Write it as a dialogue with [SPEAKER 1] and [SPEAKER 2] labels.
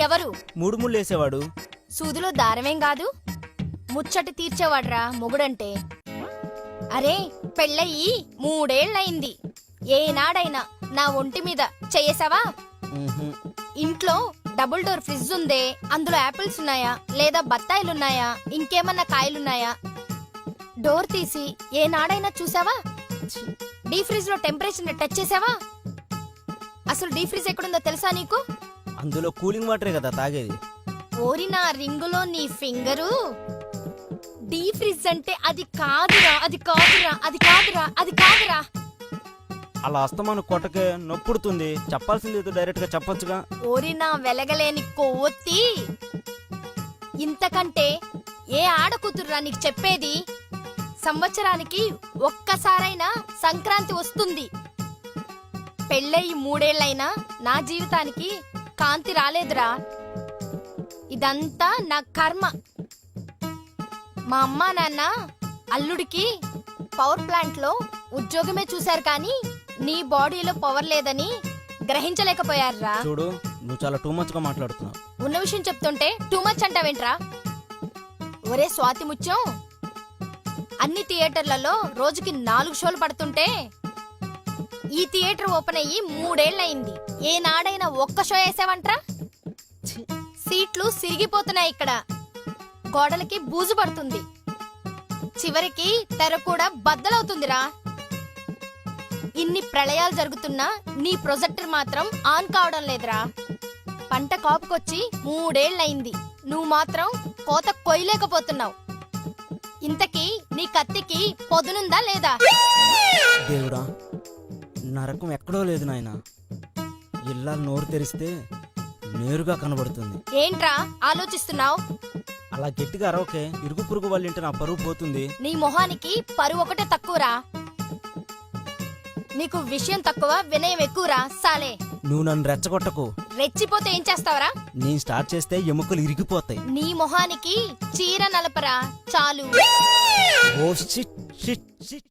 [SPEAKER 1] ఎవరు?
[SPEAKER 2] మూడు ముళ్ళు వేసేవాడు.
[SPEAKER 1] సూదులో దారమేం కాదు, ముచ్చటి తీర్చేవాడ్రా మొగుడంటే. అరే పెళ్ళయి 3 ఏళ్లయింది, ఏనాడైనా నా ఒంటి మీద చెయ్యేసావా? ఇంట్లో డబుల్ డోర్ ఫ్రిడ్జ్ ఉందే, అందులో యాపిల్స్ ఉన్నాయా లేదా బత్తాయిలున్నాయా ఇంకేమన్నా కాయలున్నాయా? డోర్ తీసి ఏనాడైనా చూసావా? డీ ఫ్రిడ్జ్ లో టెంపరేచర్ టచ్ చేసావా? అసలు డీ ఫ్రిడ్జ్ ఎక్కడుందో తెలుసా నీకు?
[SPEAKER 2] అందులో కూలింగ్ వాటరే కదా తాగేది.
[SPEAKER 1] ఓరి నా రింగులో నీ ఫింగరు. డీ ఫ్రిడ్జ్ అంటే అది కాదురా, అది కాదురా, అది కాదురా, అది కాదురా.
[SPEAKER 2] అలా అస్తమాను కొట్టకే నొప్పుడుతుంది. చెప్పాల్సింది ఏదో డైరెక్ట్ గా చెప్పొచ్చుగా.
[SPEAKER 1] ఓరి నా వెలగలేని కొవ్వొత్తి, ఇంతకంటే ఏ ఆడకూతుర్రా నీకు చెప్పేది? సంవత్సరానికి ఒక్కసారైనా సంక్రాంతి వస్తుంది. పెళ్ళయి 3 ఏళ్లైనా నా జీవితానికి కాంతి రాలేదురా. ఇదంతా నా కర్మ. మా అమ్మా నాన్న అల్లుడికి పవర్ ప్లాంట్ లో ఉద్యోగమే చూశారు, కానీ నీ బాడీలో పవర్ లేదని గ్రహించలేకపోయారా.
[SPEAKER 2] చూడు, నువ్వు చాలా టూ మచ్ గా మాట్లాడుతున్నావు.
[SPEAKER 1] ఉన్న విషయం చెప్తుంటే టూ మచ్ అంటావేంట్రా? ఒరే స్వాతి ముత్యం, అన్ని థియేటర్లలో రోజుకి 4 షోలు పడుతుంటే ఈ థియేటర్ ఓపెన్ అయ్యి 3 ఏళ్లయింది, ఏనాడైనా ఒక్క షో వేసావంట్రా? సీట్లు సిరిగిపోతున్నాయి, ఇక్కడ గోడలకి బూజు పడుతుంది, చివరికి తెర కూడా బద్దలవుతుందిరా. ఇన్ని ప్రళయాలు జరుగుతున్నా నీ ప్రొజెక్టర్ మాత్రం ఆన్ కావడం లేదురా. పంట కాపుకొచ్చి 3 ఏళ్లయింది, నువ్వు మాత్రం కోత కొయ్యలేకపోతున్నావు. ఇంతకీ నీ కత్తికి పొదునుందా లేదా?
[SPEAKER 2] దేవుడా, నరకం ఎక్కడో లేదు నాయనా. ఇల్లాలు నోరు తెరిస్తే నేరుగా కనబడుతుంది.
[SPEAKER 1] ఏంట్రా ఆలోచిస్తున్నావు?
[SPEAKER 2] అలా గట్టిగా అరవకే, ఇరుగు పురుగు వాళ్ళ ఇంటి నా పరువు పోతుంది.
[SPEAKER 1] నీ మొహానికి పరువు ఒకటే తక్కువరా. నీకు విషయం తక్కువ, వినయం ఎక్కువరా సాలే.
[SPEAKER 2] నువ్వు నన్ను రెచ్చగొట్టకు.
[SPEAKER 1] రెచ్చిపోతే ఏం చేస్తావరా?
[SPEAKER 2] నేను స్టార్ట్ చేస్తే ఎముకలు ఇరిగిపోతాయి.
[SPEAKER 1] నీ మొహానికి చీర నలపరా చాలు.
[SPEAKER 2] Oh shit shit shit.